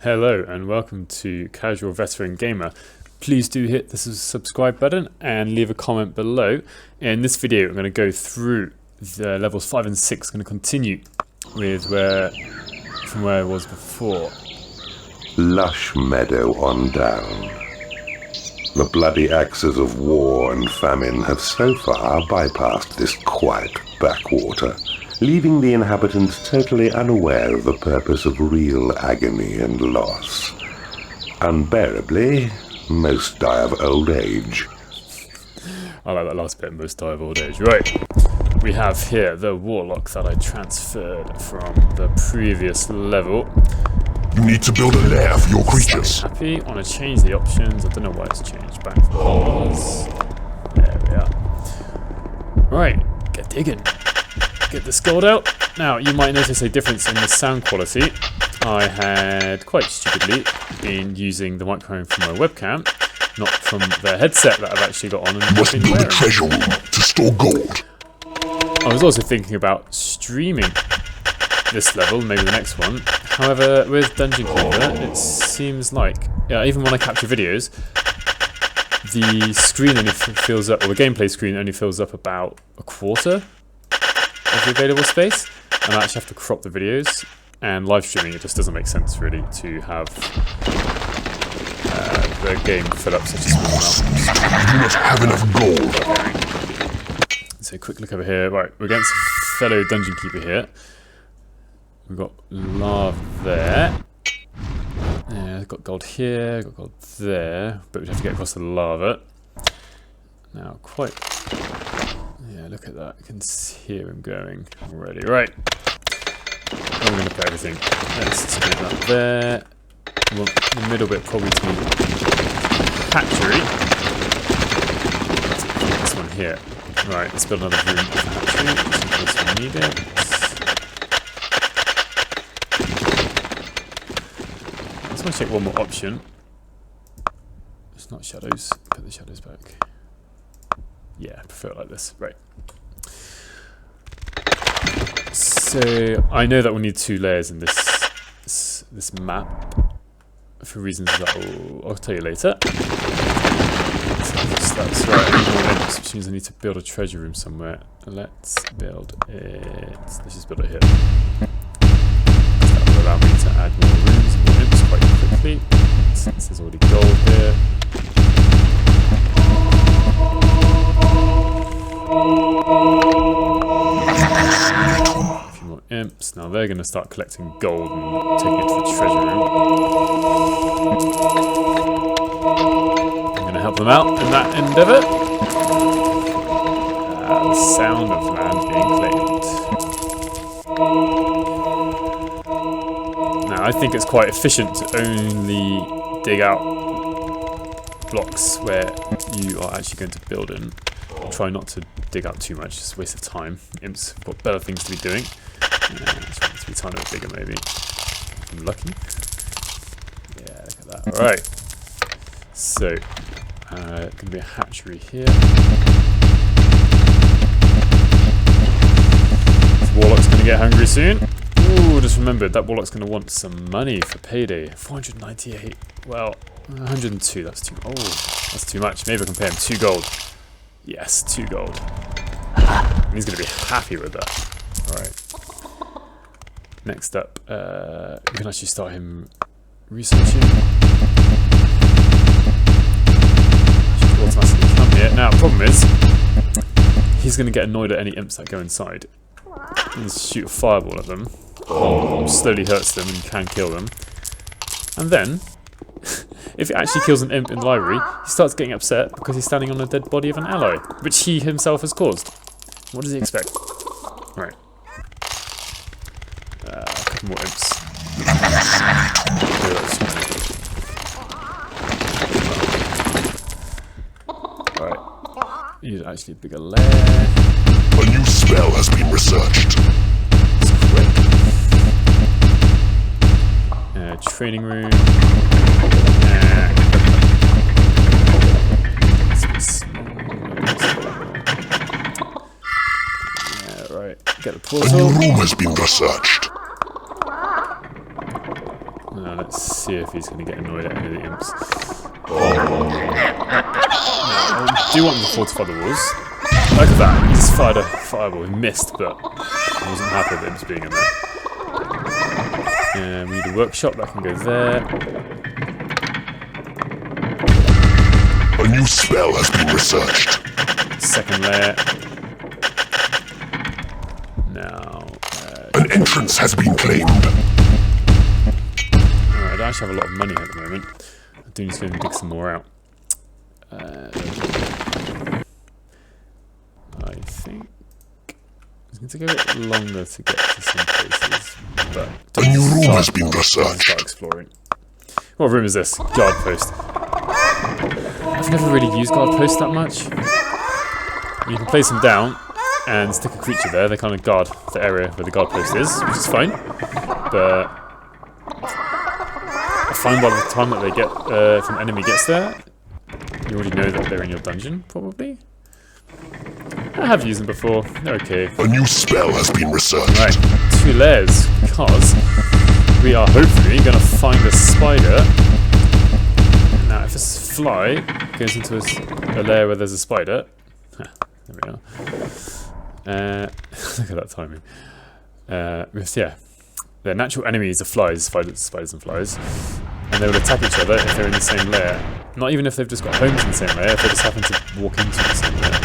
Hello and welcome to Casual Veteran Gamer. Please do hit the subscribe button and leave a comment below. In this video I'm going to go through the levels 5 and 6. I'm going to continue with from where I was before. Lush meadow on down. The bloody axes of war and famine have so far bypassed this quiet backwater, leaving the inhabitants totally unaware of the purpose of real agony and loss. Unbearably, most die of old age. I like that last bit, most die of old age. Right, we have here the warlock that I transferred from the previous level. You need to build a lair for your creatures. Happy. I want to change the options. I don't know why it's changed. Back to pause. There we are. Right, get digging. Get this gold out. Now, you might notice a difference in the sound quality. I had, quite stupidly, been using the microphone from my webcam, not from the headset that I've actually got on. And you must build a treasure room to store gold. I was also thinking about streaming this level, maybe the next one. However, with Dungeon Keeper, it seems like, even when I capture videos, the screen only fills up, or the gameplay screen only fills up about a quarter of the available space, and I actually have to crop the videos. And live streaming, it just doesn't make sense really to have the game fill up such a small amount. You must have enough gold. So, quick look over here. Right, we're against a fellow Dungeon Keeper here. We've got lava there. Yeah, I've got gold here, got gold there, but we'd have to get across the lava. Now, yeah, look at that. I can hear him going already. Right. I'm going to put everything. Let's get that there. We want the middle bit probably to be hatchery. This one here. Right, let's build another room for hatchery, just in case we need it. I just want to check one more option. It's not shadows. Put the shadows back. Yeah, I prefer it like this. Right. So I know that we need 2 layers in this map for reasons that I'll tell you later. So that's right. Which means I need to build a treasure room somewhere. Let's build it. Let's just build it here. That will allow me to add more rooms and more imps quite quickly, since there's already gold here. A few more imps. Now they're going to start collecting gold and taking it to the treasure room. I'm going to help them out in that endeavour. The sound of land being claimed. Now, I think it's quite efficient to only dig out blocks where you are actually going to build in. Try not to dig out too much, it's a waste of time. Imps have got better things to be doing. Just want it to be a tiny bit bigger, maybe. If I'm lucky. Yeah, look at that. Alright. So, going to be a hatchery here. This warlock's going to get hungry soon. Ooh, just remembered that warlock's going to want some money for payday. 498. Well, 102. That's too. Oh, that's too much. Maybe I can pay him 2 gold. Yes, 2 gold. And he's going to be happy with that. Alright. Next up, we can actually start him researching. Should automatically come here. Now, the problem is, he's going to get annoyed at any imps that go inside. And shoot a fireball at them. Slowly hurts them and can kill them. And then, if it actually kills an imp in the library, he starts getting upset because he's standing on a dead body of an ally, which he himself has caused. What does he expect? Right. A couple more imps. Alright. Need actually a bigger lair. A new spell has been researched. Training room. Right, get the portal. A new room has been researched. Now let's see if he's going to get annoyed at any of the imps. Now, I do want him to fortify the walls. Look at that, he just fired a fireball. He missed, but I wasn't happy with imps being in there. And we need a workshop that can go there. A new spell has been researched. Second layer. Now, An entrance has been claimed. alright, I don't actually have a lot of money at the moment. I do need to go and dig some more out. I think it's going to take a bit longer to get to some places, but A new room has been start researched. exploring. What room is this? Guard post. I've never really used guard post that much. You can place them down and stick a creature there. They kind of guard the area where the guard post is, which is fine. But I find by the time that they get, if an enemy gets there, you already know that they're in your dungeon, probably. I have used them before. They're okay. A new spell has been researched. Right, 2 layers, because we are hopefully going to find a spider. Now, if this fly goes into a layer where there's a spider, there we are. Look at that timing. Yeah, their natural enemies are flies, spiders and flies, and they will attack each other if they're in the same layer. Not even if they've just got homes in the same layer, if they just happen to walk into the same layer.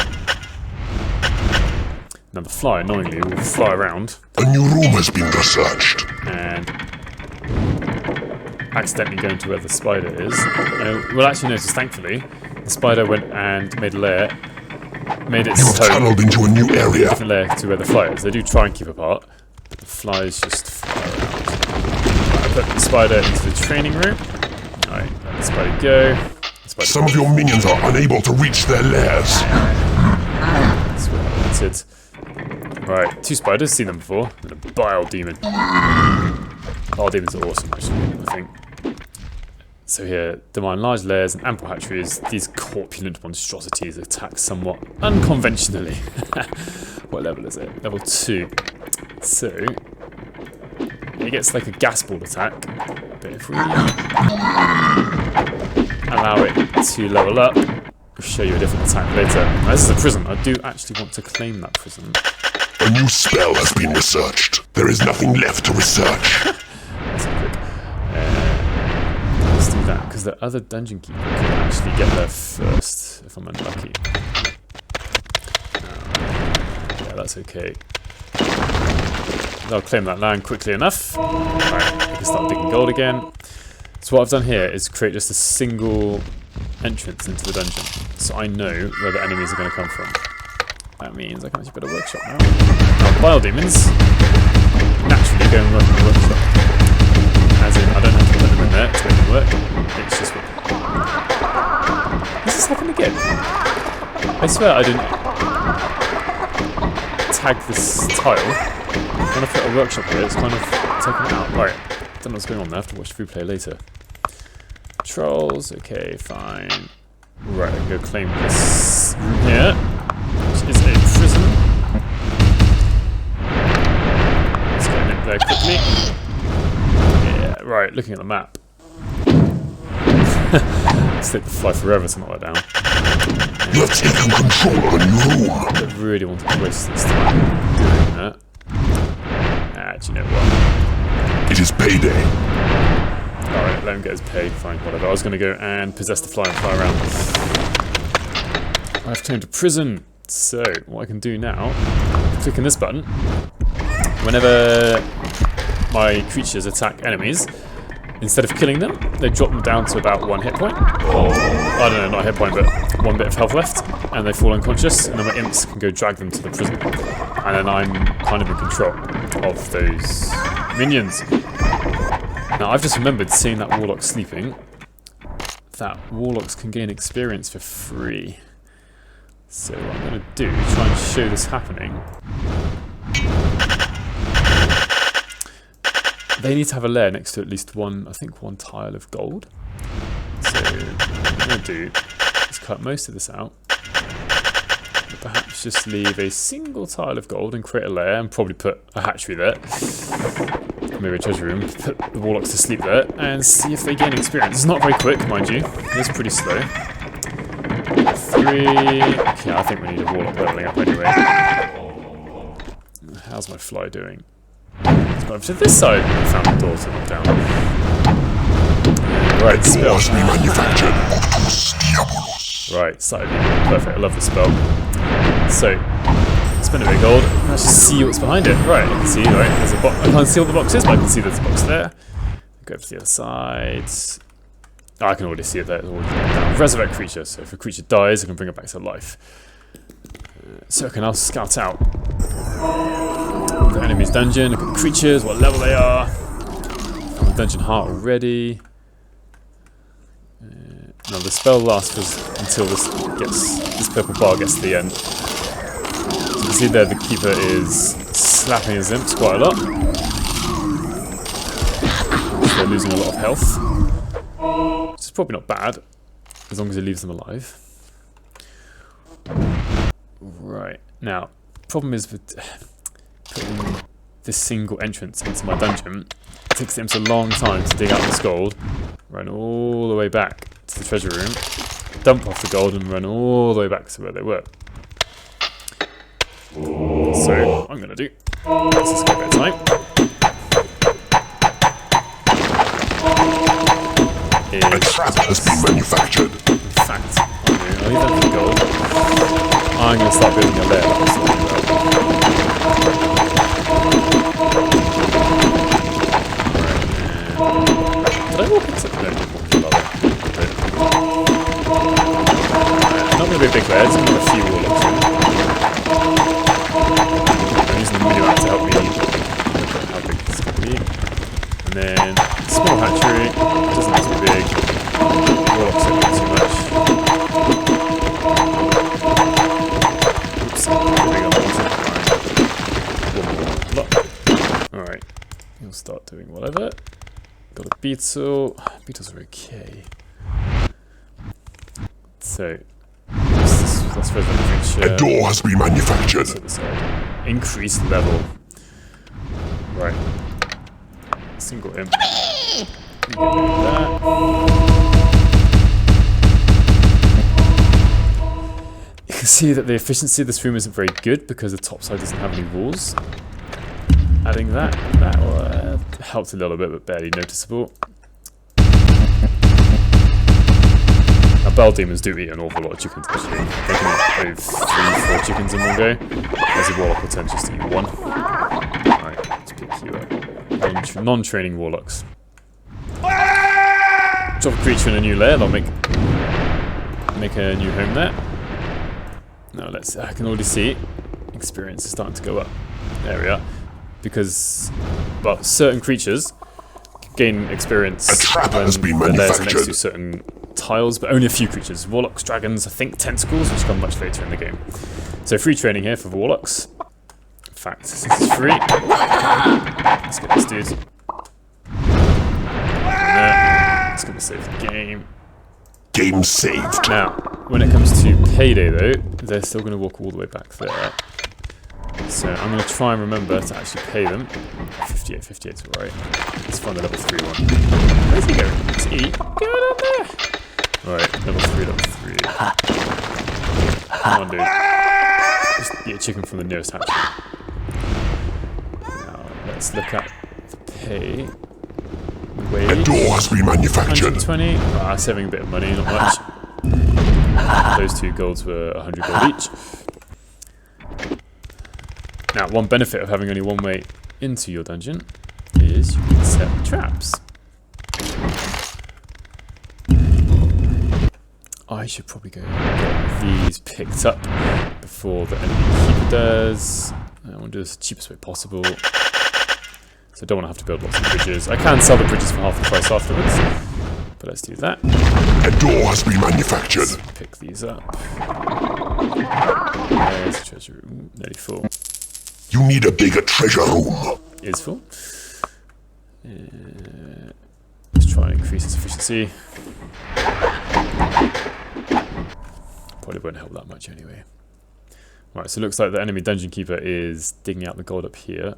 Now the fly, annoyingly, will fly around A new room has been researched. and accidentally go into where the spider is. We'll actually notice, thankfully, the spider went and made a layer, made its You have home tunneled into a new area. different layer to where the fly is. They do try and keep apart, but the flies just fly around. I put the spider into the training room. Alright, let the spider go. The spider Some of your minions are unable to reach their lairs. That's what I wanted. Right, 2 spiders, seen them before, and a bile demon. Bile demons are awesome, actually, I think. So here, demand large layers and ample hatcheries. These corpulent monstrosities attack somewhat unconventionally. What level is it? Level 2. So, it gets like a gas ball attack, but if we allow it to level up, we'll show you a different attack later. Now, this is a prison. I do actually want to claim that prison. A new spell has been researched. There is nothing left to research. That's quick. Let's do that, because the other dungeon keeper can actually get there first, if I'm unlucky. Yeah, that's okay. I'll claim that land quickly enough. Right, I can start digging gold again. So what I've done here is create just a single entrance into the dungeon, so I know where the enemies are going to come from. That means I can actually build a workshop now. Now, bile demons naturally go and work in the workshop. As in, I don't have to put them in there to make them work. It's just what... Has this happened again? I swear I didn't tag this tile. When I put a workshop here, it's kind of taken it out. Right, don't know what's going on there. I have to watch the replay later. Trolls, okay, fine. Right, I can go claim this room here, which is a prison. Let's get in there quickly. Yeah, right, looking at the map. Let's take the fly forever to knock that down. You have taken control of a new room. I really wanted to waste this time doing that. Do you know what? It is payday. Alright, let him get his pay, fine, whatever. I was going to go and possess the fly and fly around. I've claimed a prison. So, what I can do now, clicking this button, whenever my creatures attack enemies, instead of killing them, they drop them down to about 1 hit point. Or, I don't know, not a hit point, but 1 bit of health left, and they fall unconscious, and then my imps can go drag them to the prison. And then I'm kind of in control of those minions. Now, I've just remembered, seeing that warlock sleeping, that warlocks can gain experience for free. So what I'm going to do, try and show this happening. They need to have a lair next to at least one, I think, 1 tile of gold. So what I'm going to do is cut most of this out. But perhaps just leave a single tile of gold and create a lair, and probably put a hatchery there. maybe a treasure room, put the warlocks to sleep there, and see if they gain experience. It's not very quick, mind you. It's pretty slow. 3. Okay, I think we need a warlock leveling up anyway. How's my fly doing? Let's go over to this side. I found the door to knock down. Right, spell. Must be manufactured. Right, side view. Perfect, I love the spell. So, spend a bit of gold, and let's just see what's behind it. Right, I can see, right, there's a box. I can't see all the boxes, but I can see there's a box there. Go over to the other side. Oh, I can already see it there. It's already down. Resurrect creature, so if a creature dies, I can bring it back to life. So I can now scout out the enemy's dungeon, look at the creatures, what level they are. Found the dungeon heart already. Now the spell lasts until this purple bar gets to the end. So you can see there the keeper is slapping his imps quite a lot. So they're losing a lot of health. Which is probably not bad, as long as he leaves them alive. Right, now, problem is with putting this single entrance into my dungeon. It takes the imps a long time to dig out this gold, run all the way back to the treasure room, dump off the gold and run all the way back to where they were. So, what I'm going to do, let's just give it a time. A trap has been manufactured. In fact, I'll leave that for the gold. I'm going to start building a lair like I was talking about. Did I walk into no, I didn't walk into lava. Not going to be a big lair, it's going to be a few warlocks in. I'm using the mini-map to help me look at how big this is going to be. And then, small hatchery, doesn't have to be big. Warlocks don't get too much. Oops, big on the Alright, he'll start doing whatever. Got a beetle. Beetles are okay. So, let's resurrect creature. A door has been manufactured. Increased level. Right. Single imp. Get rid of that. You can see that the efficiency of this room isn't very good because the top side doesn't have any walls. Adding that helped a little bit, but barely noticeable. Now, bell demons do eat an awful lot of chickens actually. They can move 3-4 chickens in one go. Whereas a warlock will tend just to eat one. Alright, let's pick you up. Non-training warlocks. Drop a creature in a new lair, they'll make a new home there. Now I can already see experience is starting to go up. There we are. Because, well, certain creatures gain experience when the lairs are next to certain tiles, but only a few creatures. Warlocks, dragons, I think tentacles, which come much later in the game. So free training here for warlocks. In fact, since it's free, let's get this dude. It's going to save the game. Game saved. Now, when it comes to payday though, they're still going to walk all the way back there. So I'm going to try and remember to actually pay them. 58 is alright. Let's find the level 3 one. Where's he going? Is he? Go down there! Alright, level 3. Come on, dude. Just eat a chicken from the nearest hatchery. Now, let's look at the pay. Wage. A door has been manufactured. 120. Saving a bit of money, not much. Those 2 golds were 100 gold each. Now, one benefit of having only one way into your dungeon is you can set traps. I should probably go get these picked up before the enemy keeper does. I want to do this the cheapest way possible. So I don't want to have to build lots of bridges. I can sell the bridges for half the price afterwards. But let's do that. A door has been manufactured. Let's pick these up. There's the treasure room. Nearly full. You need a bigger treasure room. Is full. Let's try and increase its efficiency. Probably won't help that much anyway. Right, so it looks like the enemy dungeon keeper is digging out the gold up here.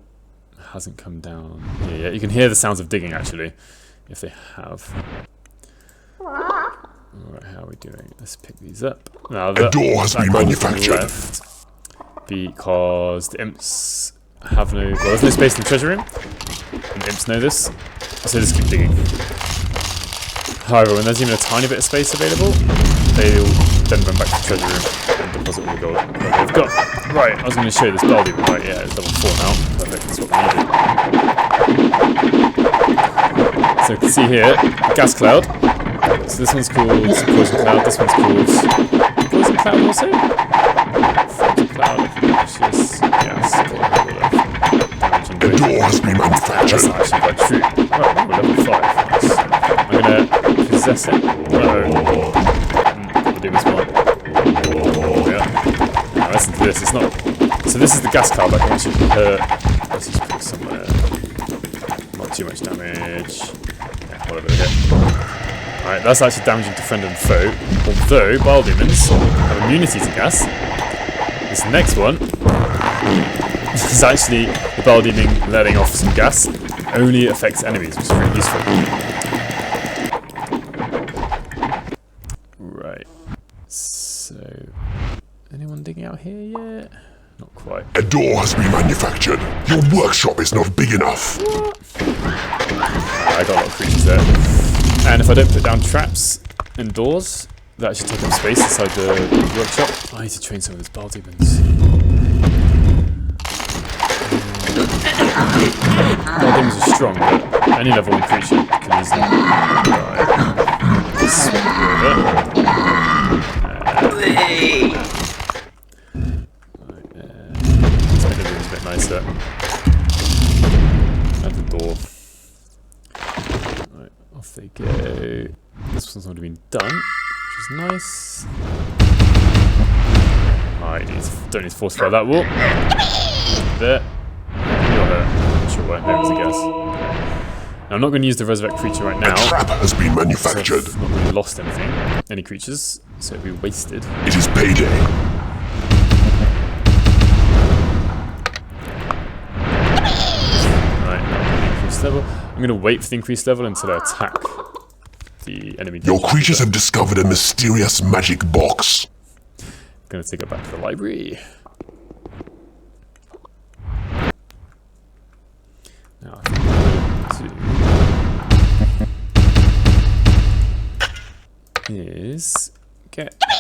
hasn't come down here yet. You can hear the sounds of digging actually, if they have. Alright, how are we doing? Let's pick these up. Now, A door has been manufactured. Left because the imps have no... Well, there's no space in the treasure room. And the imps know this. So just keep digging. However, when there's even a tiny bit of space available, they'll then run back to the treasure room and deposit all the gold that they've got. Right, I was going to show you this bell demon. Right, yeah, it's level 4 now. Perfect, that's what we needed. So you can see here, gas cloud. So this one's called poison cloud, this one's called poison cloud also? Poison cloud, vicious gas. A door has been manufactured. That's not actually quite true. Right, we're level 5. Nice. I'm gonna possess it. Got the demon's one. Yeah. Now listen to this, it's not... So this is the gas cloud that can actually hurt. Let's just put it somewhere. Not too much damage. Yeah, whatever they get. Alright, that's actually damaging to friend and foe. Although, bile demons have immunity to gas. This next one is actually the bile demon letting off some gas. Only affects enemies, which is really useful. Right. So, anyone digging out here yet? Not quite. A door has been manufactured. Your workshop is not big enough. I got a lot of creatures there. And if I don't put down traps and doors, that actually take up space inside the workshop. I need to train some of these bile demons. Bile demons are strong, but any level 1 creature can easily die. Swap you over. Let's make the rooms a bit nicer. Add the door. Right, off they go. This one's already been done, which is nice. Alright, don't need to fortify that wall. There. You're hurt. Not sure where. There was a guess. Now, I'm not going to use the resurrect creature right now. A trap has been manufactured. I've not really lost anything, any creatures, so it'll be wasted. It is payday. Right, now increased level. I'm going to wait for the increased level until I attack the enemy. Your creatures have discovered a mysterious magic box. I'm going to take it back to the library. Now, I think what I'm going to do is get that.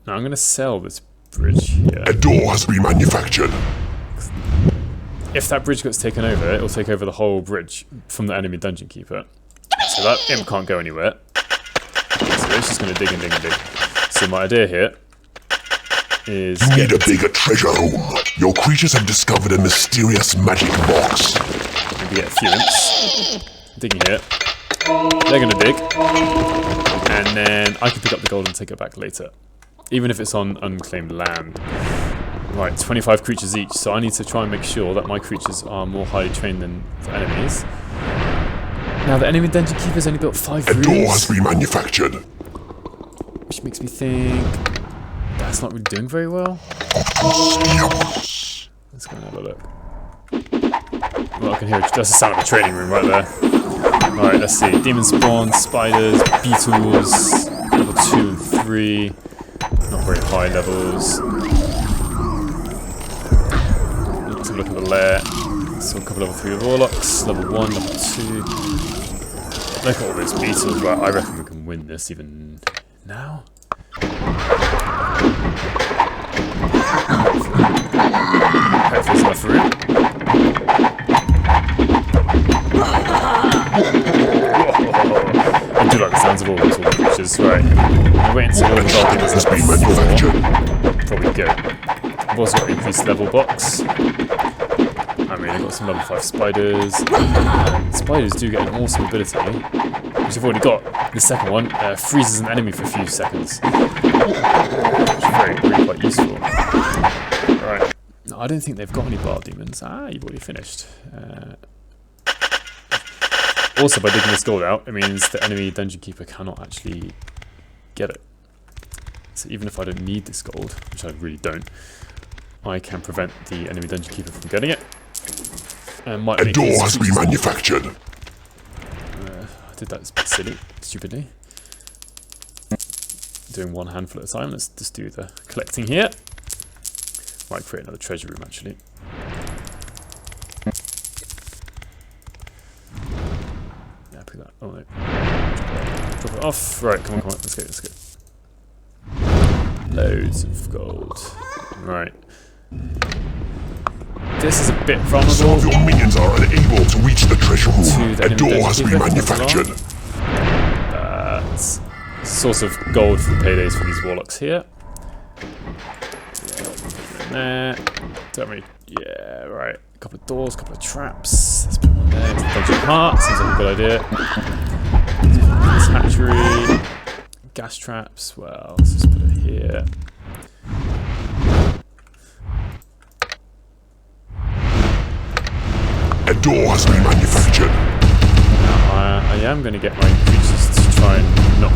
Now I'm going to sell this bridge here. A door has been manufactured. If that bridge gets taken over, it'll take over the whole bridge from the enemy dungeon keeper. So that imp can't go anywhere. So it's just going to dig and dig and dig. So my idea here is... You need a bigger treasure room. Your creatures have discovered a mysterious magic box. Maybe get a few imps digging here. They're going to dig. And then I can pick up the gold and take it back later. Even if it's on unclaimed land. Right, 25 creatures each, so I need to try and make sure that my creatures are more highly trained than the enemies. Now, the enemy dungeon keeper's only built 5 rooms. A door has been manufactured. Which makes me think that's not really doing very well. Let's go and have a look. Well, I can hear that's the sound of a training room right there. Alright, let's see. Demon spawns, spiders, beetles, level 2 and 3. Not very high levels. Let's have a look at the lair. So a couple level 3 warlocks, level 1, level 2. Look at all those beetles, right? I reckon we can win this even now. Hopefully there's enough room. I do like the sounds of all those water creatures, right? I'll wait until all the dolphins Has been manufactured. probably go. I've also got an increased level box. I mean, I've got some level 5 spiders. Spiders do get an awesome ability, which I've already got. The second one freezes an enemy for a few seconds, which is really quite useful. Right. No, I don't think they've got any bar demons. Ah, you've already finished. Also, by digging this gold out, it means the enemy dungeon keeper cannot actually get it. So even if I don't need this gold, which I really don't, I can prevent the enemy dungeon keeper from getting it. And might A make door these has been creatures- manufactured. I did that, it's a bit silly, stupidly. Doing one handful at a time. Let's just do the collecting here. Might create another treasure room actually. Yeah, pick that. Oh no. Drop it off. Right, come on, let's go, let's go. Loads of gold. Right. This is a bit Some vulnerable. of your minions are unable to reach the treasure room. To the A enemy door dungeon has been keeper, manufactured. It's a source of gold for the paydays for these warlocks here. Yeah, there. Don't really. Yeah, right. A couple of doors, a couple of traps. Let's put one there. Dungeon heart. Seems like a good idea. This hatchery. Gas traps. Well, let's just put it here. A door has been manufactured. I am going to get my creatures to try and knock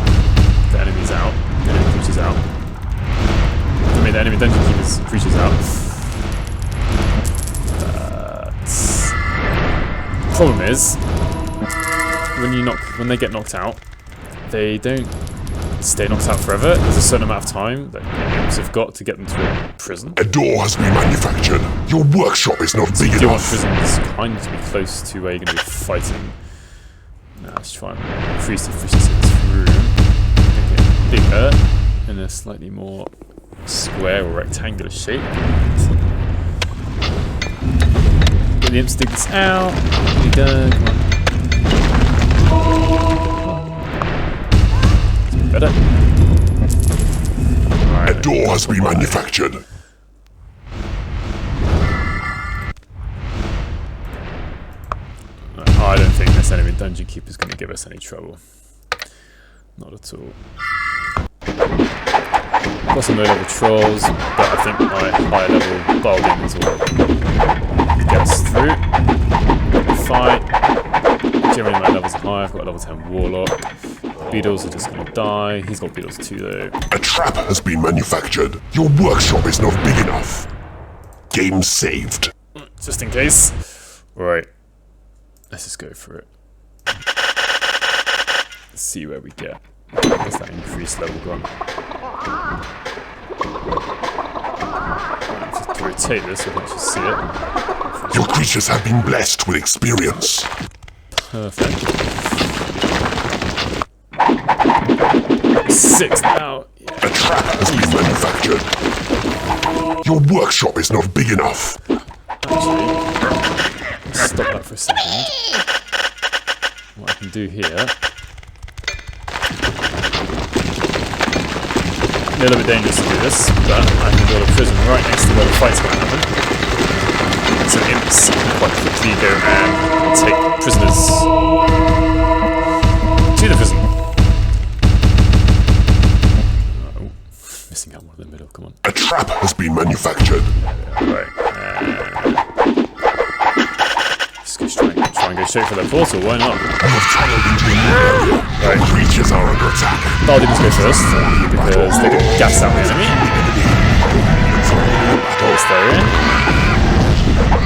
the enemies out. The enemy creatures out. I mean, the enemy dungeon keepers creatures out. Problem is, when they get knocked out, they don't stay knocked out forever. There's a certain amount of time that imps have got to get them to a prison. A door has been manufactured. Your workshop is not big You do want enough. prisons kind of to be close to where you're going to be fighting. Now let's try and increase the efficiency of this room. Make it bigger in a slightly more square or rectangular shape. Get the imps to dig this out. Nearly done. Come on. It's better. A door has been manufactured. I don't think this enemy dungeon keeper is going to give us any trouble. Not at all. Got some low-level trolls, but I think my higher-level bow demons will get us through. Fight. Generally my levels are high. I've got a level 10 warlock. Beetles are just going to die. He's got beetles too, though. A trap has been manufactured. Your workshop is not big enough. Game saved. Just in case. Right. Let's just go for it. Let's see where we get. What's that increased level got? Right, just to rotate this so I can actually see it. Your creatures have been blessed with experience. Perfect. 6 now. Yeah. A trap has been manufactured. Your workshop is not big enough. Actually, stop that for a second. What I can do here. A little bit dangerous to do this, but I can build a prison right next to where the fight's going to happen. So imps can quite quickly go and take prisoners to the prison. Oh, missing out one in the middle, come on. A trap has been manufactured. Right. Just try and go straight for that portal, why not? You have traveled into a new area. Your creatures are under attack. I'll do this go first, because they get gassed out the enemy. Bolts there in.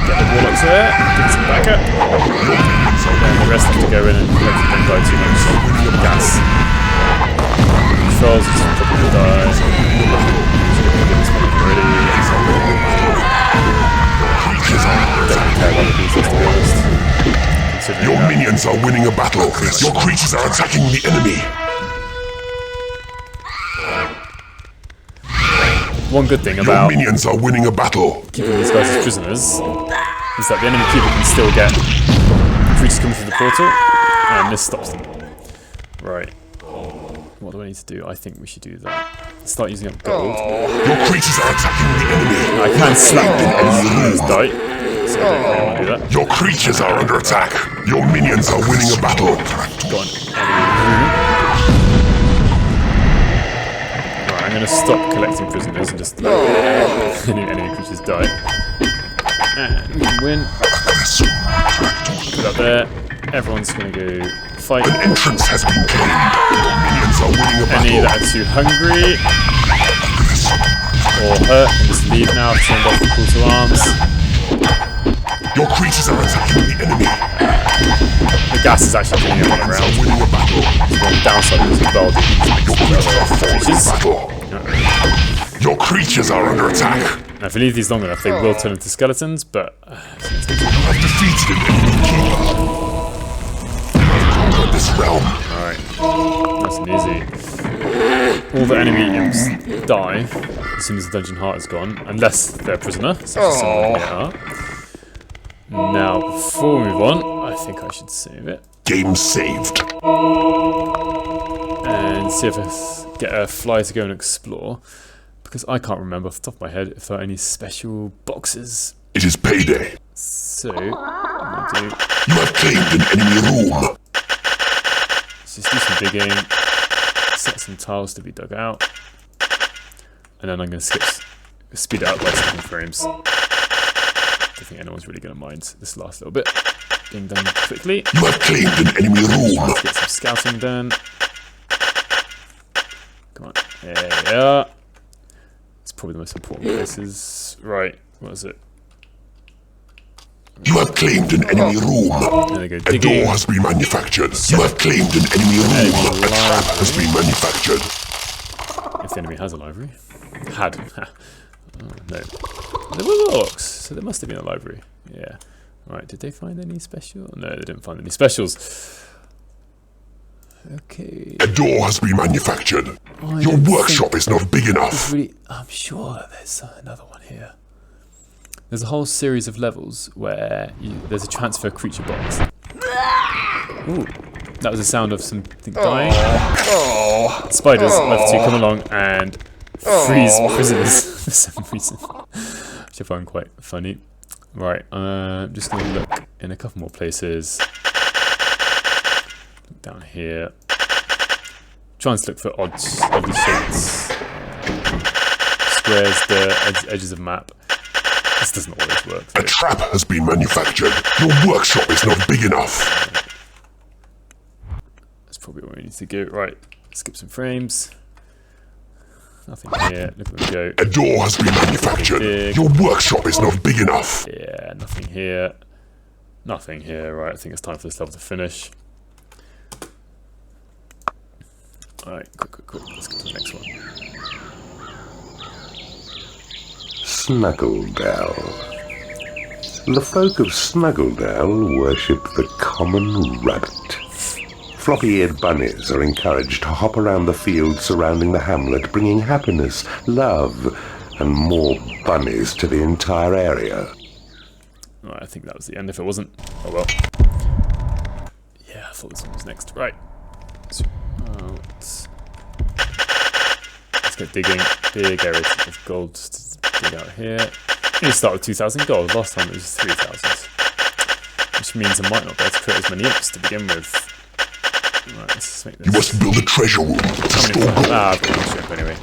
Get the warlocks there, give some backup. Then the rest have to go in and don't die too much. Gas. Trolls just probably die. Get this one ready. Don't care about the beetles, to be honest. Your minions are winning a battle. Your creatures are attacking the enemy. One good thing Your about minions are winning a battle. keeping these guys as prisoners is that the enemy keeper can still get creatures coming through the portal, and this stops them. Right. What do I need to do? I think we should do that. Start using up gold. Your creatures are attacking the enemy. I can slap them on the die, so I don't really want to do that. Your creatures are under attack. Your minions are winning a battle. Got an enemy room. Right, I'm going to stop collecting prisoners and just let enemy creatures die. And we can win. Put up there. Everyone's going to go fight. An entrance has been claimed. Your minions are winning a Any battle. that are too hungry. or hurt and just leave now. Turned off the call to arms. Your creatures are attacking the enemy. The gas is actually getting everyone around. Winning a battle. One downside is as well. Your creatures are under attack. Now, if you leave these long enough, they will turn into skeletons, but You have defeated an enemy keeper. Conquer this realm. alright. Nice and easy. All the enemy imps die as soon as the dungeon heart is gone, unless they're a prisoner, such as some here. Now, before we move on, I think I should save it. Game saved. And see if I get a fly to go and explore. Because I can't remember off the top of my head if there are any special boxes. It is payday. So, what I'm going to do You have claimed an enemy room. is just do some digging, set some tiles to be dug out, and then I'm going to speed it up by 7 frames. I don't think anyone's really going to mind this last little bit being done quickly. You have claimed an enemy room. Let's get some scouting done. Come on, there we are. It's probably the most important places. Right, what is it? You have claimed an enemy room. There they go, A digging. door has been manufactured. You have claimed an enemy room. A trap has been manufactured. If the enemy has a library. Had. Oh, no. There was a box, so there must have been a library. Yeah. Right, did they find any special? No, they didn't find any specials. Okay. A door has been manufactured. I Your don't workshop is not big enough. Really, I'm sure there's another one here. There's a whole series of levels where there's a transfer creature box. Ooh, that was the sound of something dying. Spiders love to come along and freeze prisoners for some reason, which I find quite funny. Right, I'm just going to look in a couple more places. Look down here. Trying to look for oddly shaped squares, the edges of map. This doesn't always work. A trap has been manufactured. Your workshop is not big enough. That's probably where we need to go. Right, skip some frames. Nothing here. Look where we go. A door has been manufactured. Your workshop is not big enough. Yeah, nothing here. Nothing here. Right, I think it's time for this level to finish. Alright, quick. Let's get to the next one. Snuggledell. The folk of Snuggledell worship the common rabbit. Floppy-eared bunnies are encouraged to hop around the fields surrounding the hamlet, bringing happiness, love, and more bunnies to the entire area. Alright, I think that was the end if it wasn't. Oh well. Yeah, I thought this one was next. Right. So, let's get digging. Big areas of gold to dig out here. We need to start with 2,000 gold. Last time it was 3,000. Which means I might not be able to create as many imps to begin with. Right, let's just make this. You must build a treasure room to store gold. I've got one ship anyway.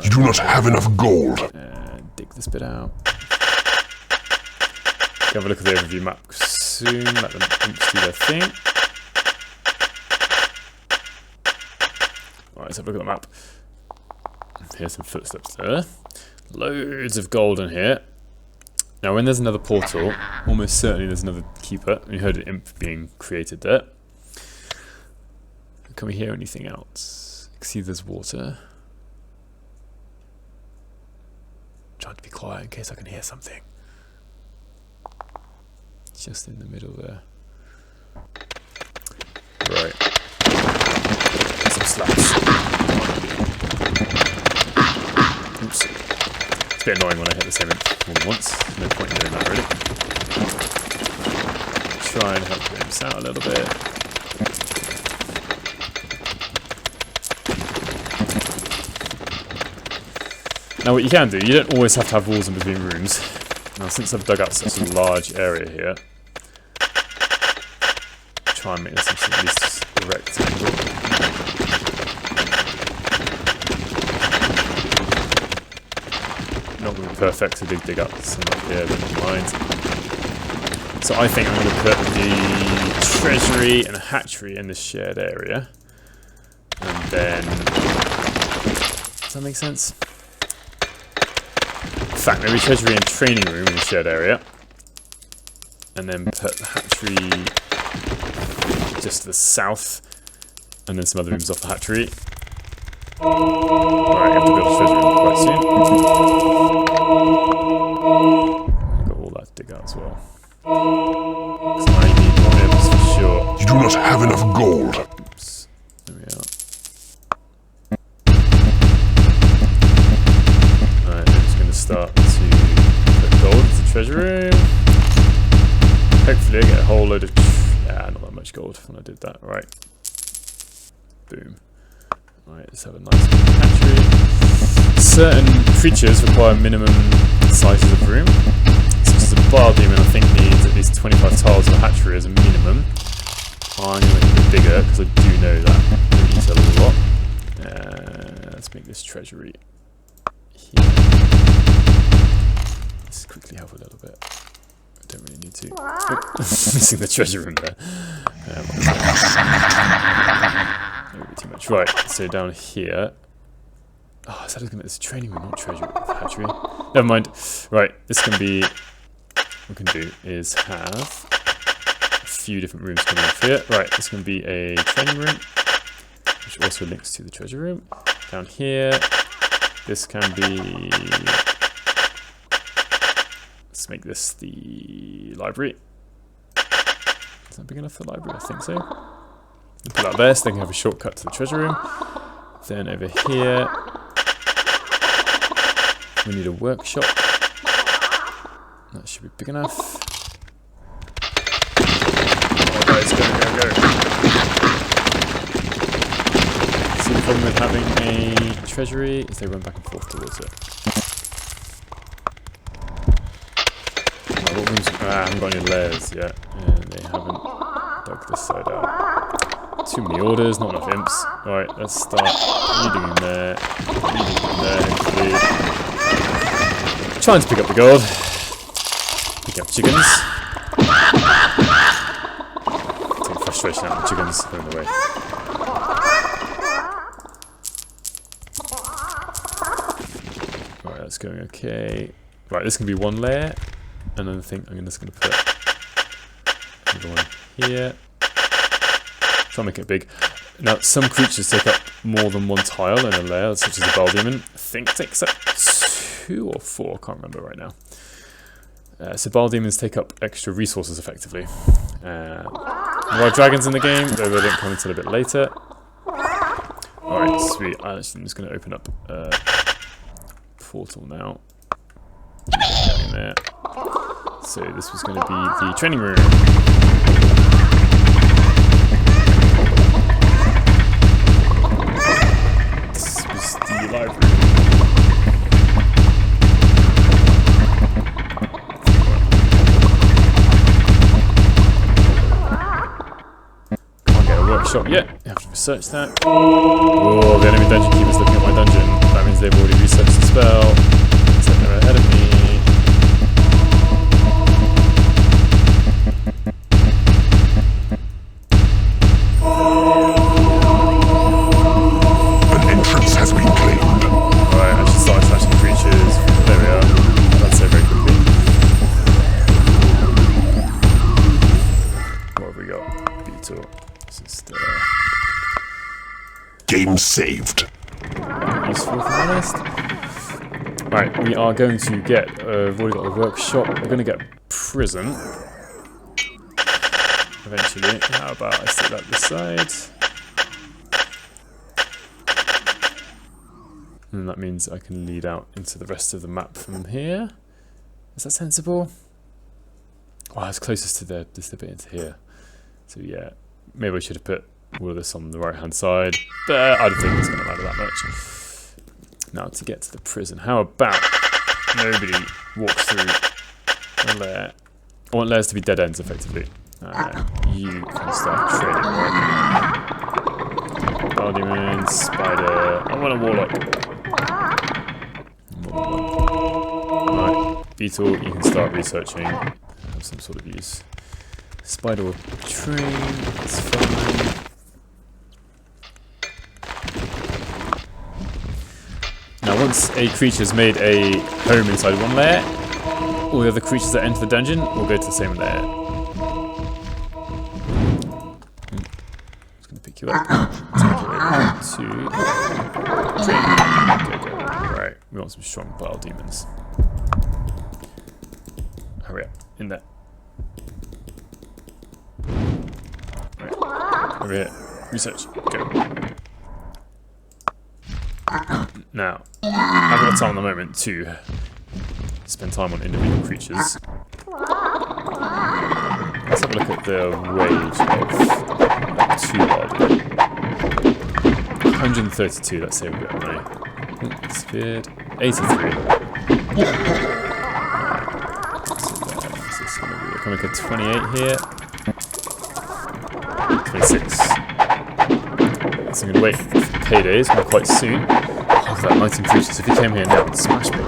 You do not have enough gold. Dig this bit out. Have a look at the overview map soon. Let them imps do their thing. Alright, let's have a look at the map. Here's some footsteps there. Loads of gold in here. Now when there's another portal, almost certainly there's another keeper. We heard an imp being created there. Can we hear anything else? You can see there's water. I'm trying to be quiet in case I can hear something. Just in the middle there. Right. Some slabs. Oops. It's a bit annoying when I hit the same more than once. There's no point in doing that really. Try and help this out a little bit. Now what you can do, you don't always have to have walls in between rooms. Now since I've dug out such a large area here, try and make this into at least a rectangle. Not going to be perfect, so dig up some up here, but never mind. So I think I'm going to put the treasury and the hatchery in this shared area. And then Does that make sense? In fact, maybe treasury and training room in the shared area. And then put the hatchery just to the south. And then some other rooms off the hatchery. Alright, you have to build a treasure room quite soon. I've got all that to dig out as well. Because I need more imps for sure. You do not have enough gold. Oops. There we are. Alright, I'm just going to start to put gold into the treasure room. Hopefully I get a whole load of... not that much gold when I did that. Right. Boom. Right, let's have a nice hatchery. Certain creatures require minimum sizes of room. Such as a bar demon, I think, needs at least 25 tiles of a hatchery as a minimum. I'm going to make it a bit bigger because I do know that they eat a lot. Let's make this treasury here. Let's quickly help a little bit. I don't really need to. Oh, missing the treasure room there. Maybe too much. Right, so down here. Oh, is that going to this training room, not treasure hatchery? Never mind. Right, this can be. What we can do is have a few different rooms coming off here. Right, this can be a training room, which also links to the treasure room. Down here, this can be. Let's make this the library. Is that big enough for the library? I think so. Put that there so they can have a shortcut to the treasure room. Then over here, we need a workshop. That should be big enough. Oh guys, go. See, the problem with having a treasury is they run back and forth towards it. What rooms? I haven't got any layers yet, and they haven't dug this side out. Too many orders, not enough imps. Alright, let's start leading in there, hopefully. Trying to pick up the gold. Pick up chickens. Take frustration out of the chickens, they're in the way. Alright, that's going okay. Right, this can be one layer. And then I think I'm just going to put another one here. Try and make it big. Now, some creatures take up more than one tile in a layer, such as the Bell Demon. I think it takes up 2 or 4, I can't remember right now. So Bell Demons take up extra resources effectively. There are dragons in the game, though they don't come until a bit later. Alright, sweet. I'm just going to open up a portal now. Get in there. So this was going to be the training room. This was the library. Can't get a workshop yet. You have to research that. Oh, the enemy dungeon keeper's looking at my dungeon. That means they've already researched the spell. So they're ahead of me. Game saved. Useful, if I'm honest. Right, we are going to get. We've already got a workshop. We're going to get prison. Eventually. How about I set that this side? And that means I can lead out into the rest of the map from here. Is that sensible? Oh, it's closest to this bit into here. So yeah, maybe I should have put all of this on the right hand side, but I don't think it's going to matter that much. Now to get to the prison, how about nobody walks through a lair? I want lairs to be dead ends effectively. You can start trading, right? Guardian, spider, I want a warlock. Right, beetle, you can start researching, have some sort of use. Spider will train, that's fine. once a creature's made a home inside one layer, all the other creatures that enter the dungeon will go to the same layer. Just going to pick you up. Take you over to training. Go. Right, we want some strong bile demons. Hurry up, in there. Right, over here. Research, go. Now, I've got time at the moment to spend time on individual creatures. Let's have a look at the wage of 2 wild. 132, let's say we've got money. Disappeared. 83. So it's going to be a 28 here. 26. So I'm going to wait for paydays, quite soon. Oh, that 19 creatures. If he came here now, it'd smash me.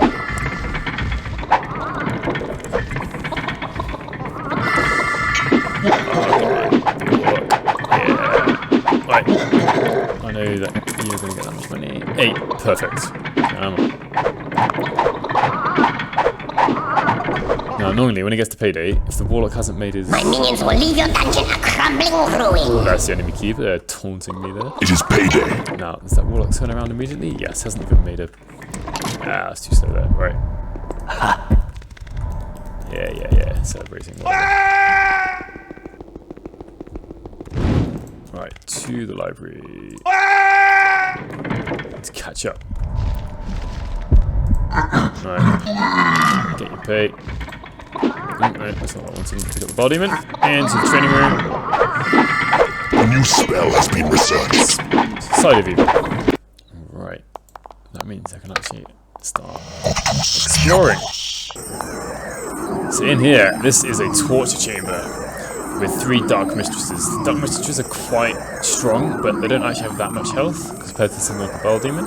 Right. I know that you're going to get that much money. 8. Perfect. Now, normally when it gets to payday, if the warlock hasn't made his... My minions will leave your dungeon a crumbling ruin. That's the enemy keeper. They're taunting me there. It is payday. Now, does that warlock turn around immediately? Yes, hasn't even made a... Ah, it's too slow there. Right. Yeah. Celebrating. Right, to the library. To catch up. Right. Get your pay. Right, that's not what I wanted. Pick up the body demon. Into the training room. A new spell has been researched. Side of you. Right. That means I can actually start exploring. So in here, this is a torture chamber with 3 dark mistresses. The dark mistresses are quite strong, but they don't actually have that much health compared to something like a bile demon.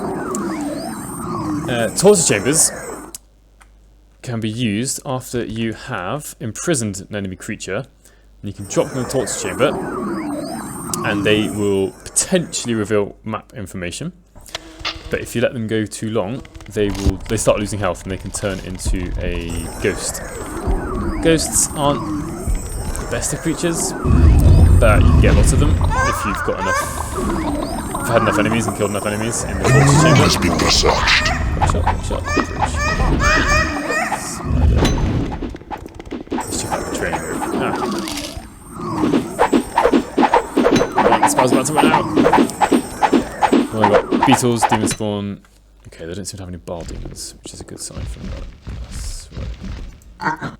Torture chambers can be used after you have imprisoned an enemy creature, and you can drop them in the torture chamber, and they will potentially reveal map information. But if you let them go too long, they start losing health and they can turn into a ghost. Ghosts aren't the best of creatures, but you can get lots of them if you've got enough. If you've had enough enemies and killed enough enemies in the torture chamber. Has been researched. Shot. Let's check out the training room. The spell's about to run out. Well, we've got beetles, demon spawn. Okay, they don't seem to have any bile demons, which is a good sign for them. That's right.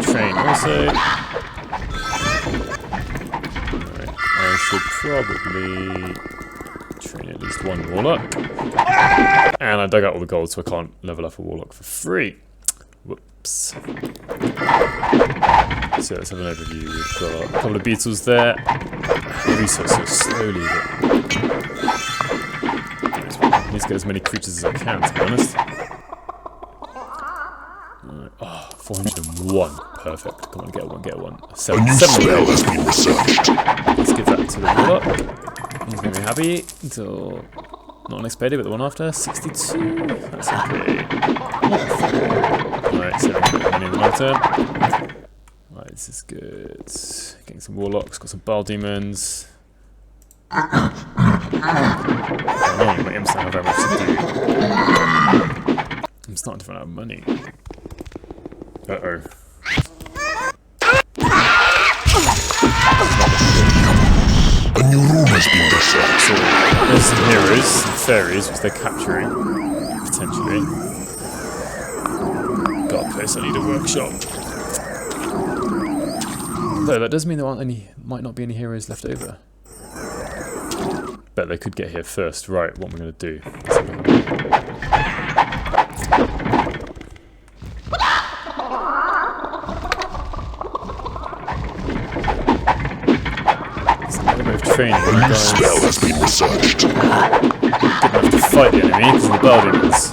Train also. Alright, I should probably train at least 1 warlock. And I dug out all the gold, so I can't level up a warlock for free. Whoops. So let's have an overview. We've got a couple of beetles there. Research so slowly, but I need to get as many creatures as I can, to be honest. Oh, 401. Perfect. Come on, get one. A new spell has been researched. Let's give that to the warlock. He's going to be happy until not next payday, but the one after. 62. That's okay. Alright, 7 money in the long term. Right, this is good. Getting some warlocks, got some bile demons. My imps don't have very much to do. I'm starting to run out of money. Uh-oh. A new room has been researched. So there's some heroes, some fairies, which they're capturing, potentially. Got a place I need a workshop. Though that does mean there might not be any heroes left over. Bet they could get here first. Right, what am I going to do? Training, a new spell has been researched. Didn't have to fight the enemy because of the bile demons.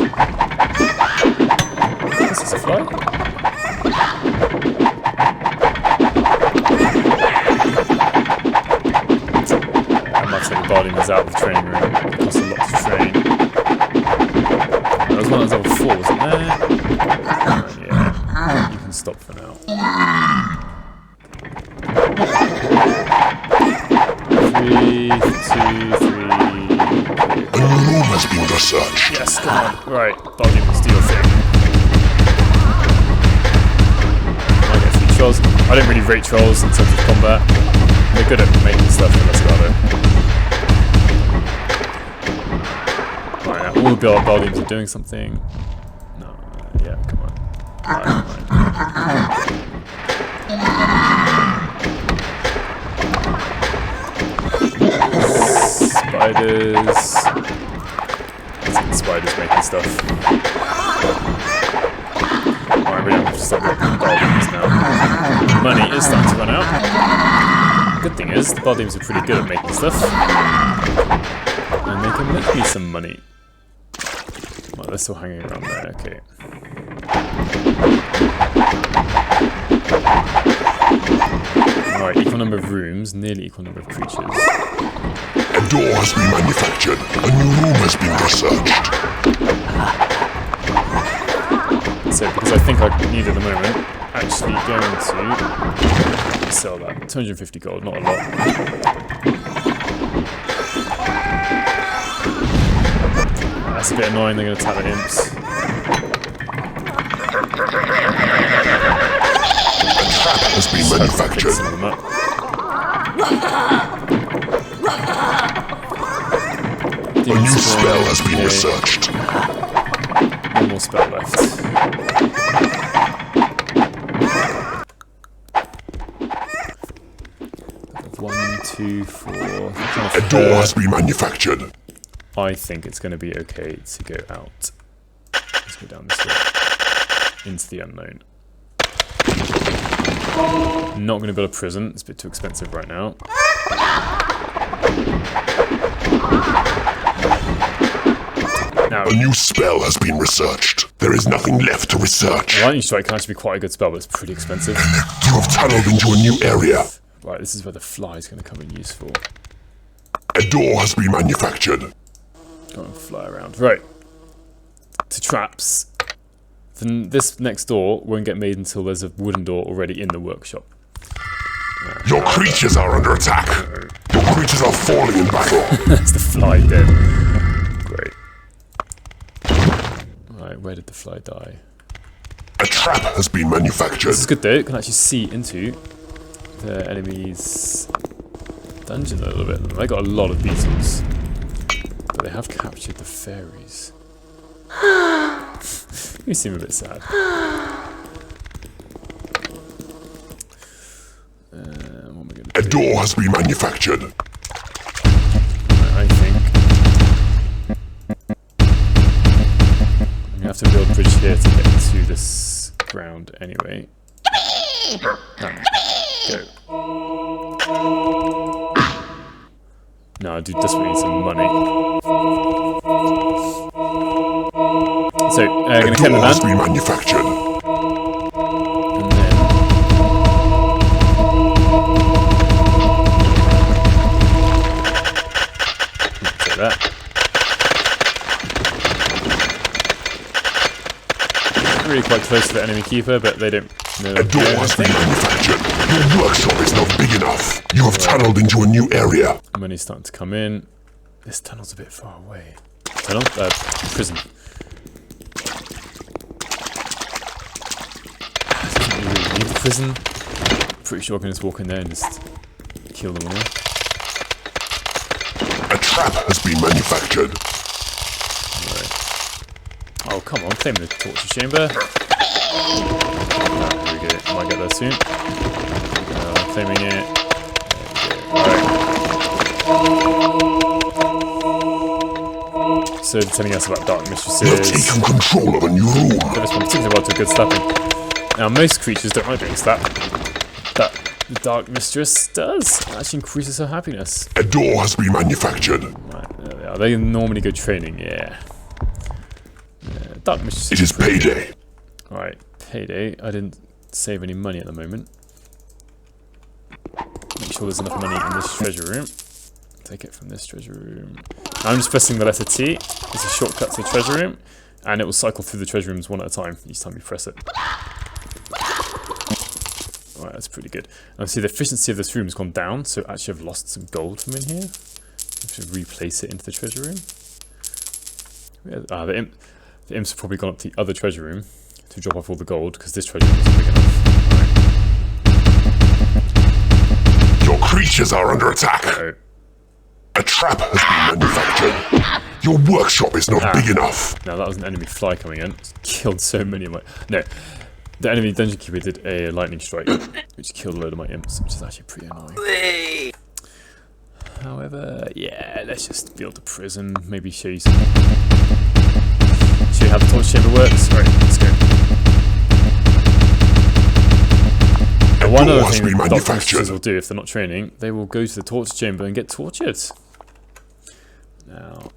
This is a fly. I might take the bile demons out of the training room. It costs a lot to train. one that's level 4, wasn't there? Yeah, you can stop for now. 3, 2, 3. A new room has been researched. Yes, come on. Right, Volume, let's do your thing. I get 3 trolls. I don't really rate trolls in terms of combat. They're good at making stuff, but that's about it. Right, now all the volumes are doing something. No, yeah, come on. Right. Spiders. Spiders making stuff. Alright, we have to start making volumes now. Money is starting to run out. Good thing is, the volumes are pretty good at making stuff. And they can make me some money. Well, they're still hanging around there, okay. Alright, equal number of rooms, nearly equal number of creatures. A door has been manufactured. A new room has been researched. So, because I think I need at the moment, actually going to sell that. 250 gold, not a lot. That's a bit annoying, they're going to attack the imps. A trap has been manufactured. Some of them up. A new spell has been researched. One more spell left. One, two, four. A door has been manufactured. I think it's going to be okay to go out. Let's go down this way. Into the unknown. Not going to build a prison. It's a bit too expensive right now. Now, A new spell has been researched. There is nothing left to research. Lightning Strike can actually be quite a good spell, but it's pretty expensive. You have tunneled into a new area. Right, this is where the fly is going to come in useful. A door has been manufactured. Go and fly around. Right. To traps. Then this next door won't get made until there's a wooden door already in the workshop. Your creatures are under attack. Your creatures are falling in battle. That's the fly dead. Great. Right, where did the fly die? A trap has been manufactured. This is good though, it can actually see into the enemy's dungeon a little bit. They got a lot of beetles. But they have captured the fairies. You seem a bit sad. What am I gonna do? A door has been manufactured. I think I'm gonna have to build a bridge here to get to this ground anyway. Go. No, I do desperately need some money. So, gonna kill the Door has man. been manufactured. And then take that. Really quite close to the enemy keeper, but they don't know. A door has been manufactured. Your workshop is not big enough. You have tunneled into a new area. Money's starting to come in. This tunnel's a bit far away. Tunnel? Prison. I don't really need the prison. Pretty sure I can just walk in there and just kill them all. A trap has been manufactured. Right. Oh, come on, claim the torture chamber. Here we go. Might get there soon. Claiming it. So they're telling us about dark You have mistresses. taken control of a new room. They respond particularly well to good slapping. Now most creatures don't like being slapped, but the dark mistress does. It actually increases her happiness. A door has been manufactured. Right, there they are. They normally good training, yeah. Dark mistress. It is payday. Alright, payday. I didn't save any money at the moment. Make sure there's enough money in this treasure room. Take it from this treasure room. I'm just pressing the letter T. It's a shortcut to the treasure room. And it will cycle through the treasure rooms one at a time each time you press it. Alright, that's pretty good. And see the efficiency of this room has gone down, so actually I've lost some gold from in here. I have to replace it into the treasure room. The imps have probably gone up to the other treasure room to drop off all the gold, because this treasure room isn't big enough. Right. Your creatures are under attack. Uh-oh. A trap has been manufactured. Your workshop is not big enough. Now that was an enemy fly coming in. It's killed so many of my... No. The enemy dungeon keeper did a lightning strike, which killed a load of my imps, which is actually pretty annoying. However, yeah, let's just build a prison. Maybe show you how the torch chamber works. Right, let's go. Now, one other thing that doctors will do if they're not training, they will go to the torture chamber and get tortured. Now,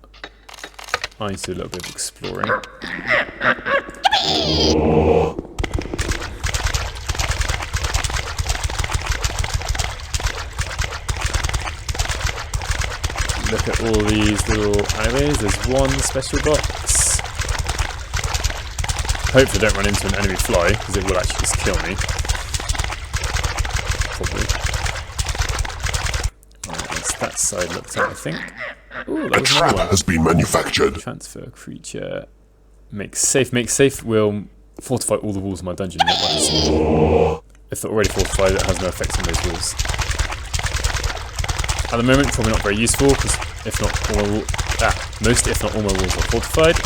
I need to do a little bit of exploring. Look at all these little alleyways. There's one special box. Hopefully I don't run into an enemy fly, because it will actually just kill me. Probably. Alright, that's that side looked at, I think. Ooh, that was another one. Has been manufactured. Transfer creature. Make safe. Make safe will fortify all the walls of my dungeon. If they're already fortified, it has no effect on those walls. At the moment, probably not very useful, because if not all most, if not all my walls are fortified.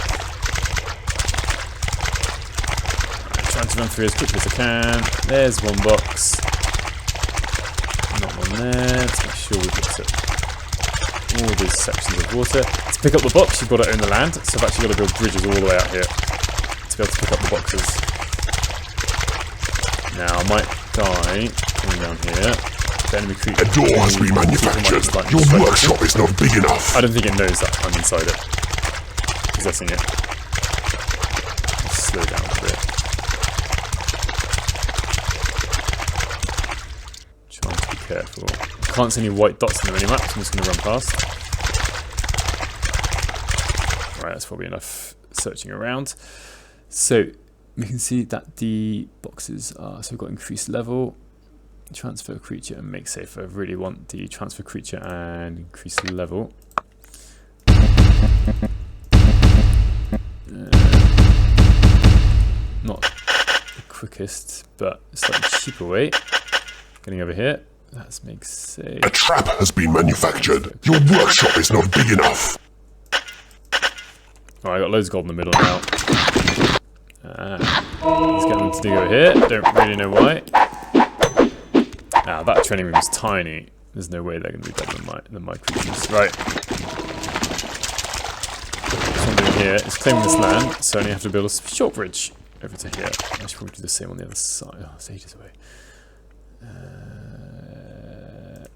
Right, trying to run through as quickly as I can. There's one box. Not one there. Let's make sure we've got all these sections of water. To pick up the box, you've got to own the land, so I've actually got to build bridges all the way out here to be able to pick up the boxes. Now, I might die coming down here. Enemy creature. A door has been manufactured. Your workshop is not big enough. I don't think it knows that I'm inside it. Possessing it. Let's slow down a bit. Trying to be careful. I can't see any white dots in the minimap, so I'm just going to run past. Right, that's probably enough searching around. So, we can see that the boxes are, so we've got increased level. Transfer creature and make safe. I really want the transfer creature and increase the level. Not the quickest, but a slightly cheaper way. Getting over here. Let's make safe. A trap has been manufactured. Your workshop is not big enough. Oh, I got loads of gold in the middle now. Let's get them to dig over here. Don't really know why. Now that training room is tiny. There's no way they're going to be better than my creatures. Right. What I'm doing here is claiming this land, so I only have to build a short bridge over to here. I should probably do the same on the other side. Oh, it's ages away.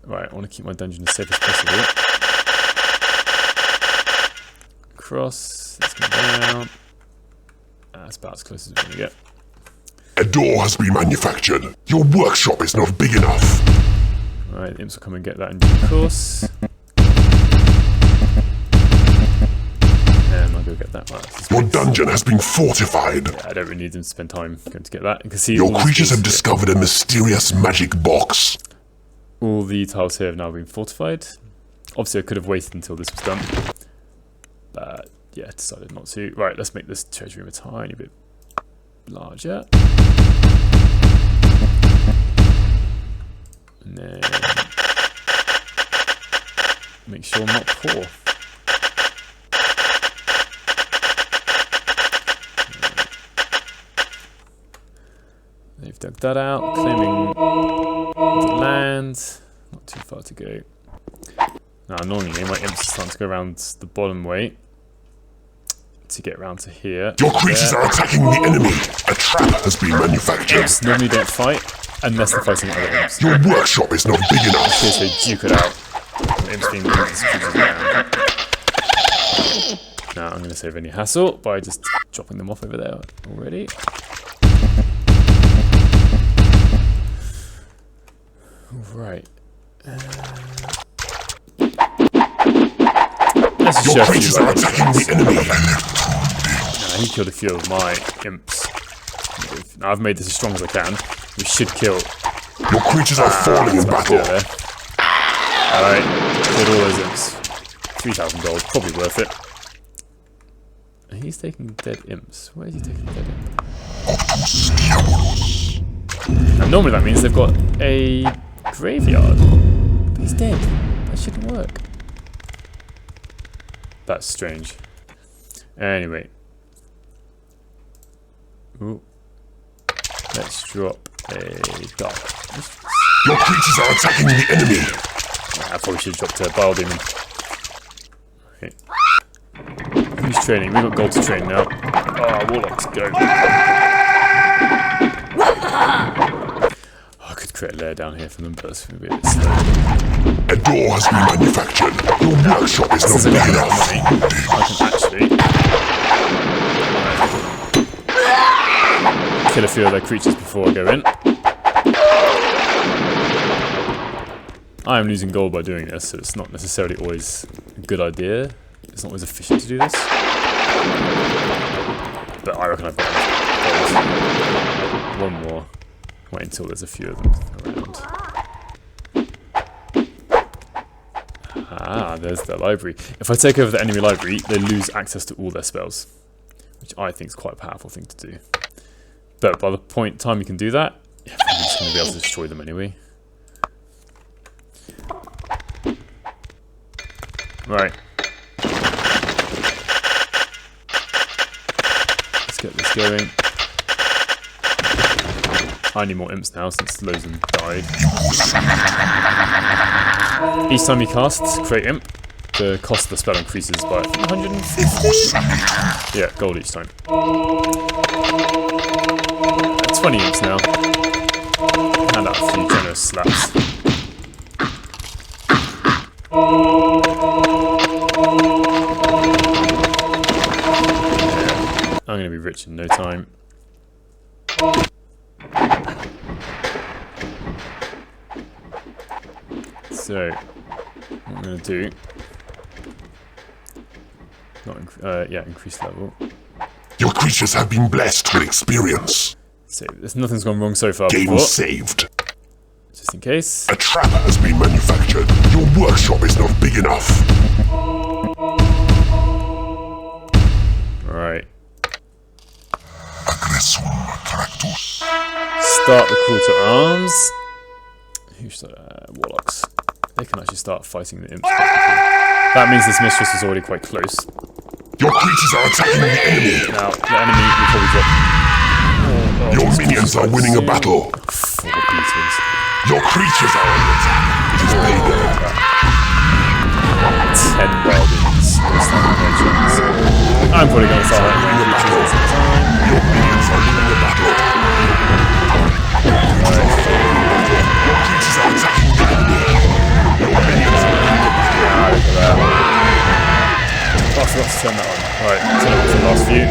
Right, I want to keep my dungeon as safe as possible. Cross. Let's go down. That's about as close as we're going to get. A door has been manufactured. Your workshop is not big enough. Alright, the imps will come and get that in due course. And I'll go get that. Right, your dungeon has been fortified. Yeah, I don't really need them to spend time going to get that. You can see your creatures have discovered a mysterious magic box. All the tiles here have now been fortified. Obviously, I could have waited until this was done. But yeah, decided not to. Right, let's make this treasure room a tiny bit larger. And then make sure I'm not poor. They've dug that out, claiming the land. Not too far to go. Now, annoyingly, my imps are starting to go around the bottom way to get around to here. Your creatures are attacking the enemy. A trap has been manufactured. Imps normally don't fight unless they're fighting other imps. Your workshop is not big enough. Here's they duke it out. The imps being moved as creatures around. Now I'm going to save any hassle by just dropping them off over there already. Right. Your creatures are attacking the enemy. He killed a few of my imps. Now I've made this as strong as I can. We should kill. Your creatures are falling in battle. Alright, killed all those imps. 3,000 gold, probably worth it. He's taking dead imps. Where is he taking dead imps? And normally that means they've got a graveyard. But he's dead. That shouldn't work. That's strange. Anyway. Ooh. Let's drop a dark. Your creatures are attacking the enemy. I probably should have dropped a Bile Demon. Okay. Who's training? We've got gold to train now. Oh, Warlocks, go. Oh, I could create a layer down here for them, but it's going to be a bit slow. A door has been manufactured. Your workshop is not big enough. I can actually kill a few of their creatures before I go in. I am losing gold by doing this, so it's not necessarily always a good idea. It's not always efficient to do this. But I reckon I've got gold. One more. Wait until there's a few of them around. Ah, there's their library. If I take over the enemy library, they lose access to all their spells. Which I think is quite a powerful thing to do. But by the time you can do that, yeah, I'm just going to be able to destroy them anyway. Right. Let's get this going. I need more imps now since loads of them died. Each time you cast, create imp, the cost of the spell increases by 150? Yeah, gold each time. 20 imps now. Hand out a few generous slaps. I'm going to be rich in no time. So, what I'm going to do... increase level. Your creatures have been blessed with experience. So, nothing's gone wrong so far. Game saved. Just in case. A trap has been manufactured. Your workshop is not big enough. Right. Start the call to arms. Who's Warlocks? They can actually start fighting the imps. That means this mistress is already quite close. Your creatures are attacking the enemy. Now, the enemy will probably drop. Your minions are winning a battle. Your creatures are under attack. It is payday. 10 Baldens. I'm probably going to start winning a battle. Your minions are winning a battle. Your creatures are attacking the enemy. Your minions are winning a battle. Look at that. Oh, I forgot to turn that on. Right, turn it on for the last few.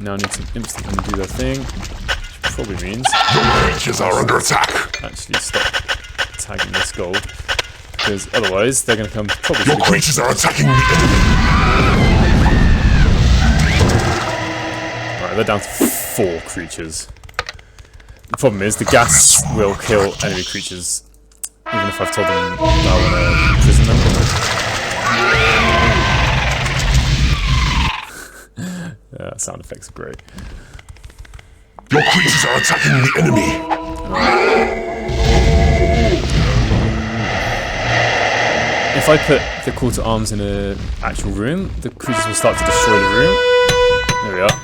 Now I need some imps that can do their thing. Which probably means... Your creatures are under attack. Actually stop tagging this gold. Because otherwise they're going to come probably... Your creatures are attacking the enemy. Right, they're down to 4 creatures. The problem is the gas will kill enemy creatures. Even if I've told them that I want to imprison them. Yeah, sound effects are great. Your creatures are attacking the enemy. If I put the call to arms in an actual room, the creatures will start to destroy the room. There we are.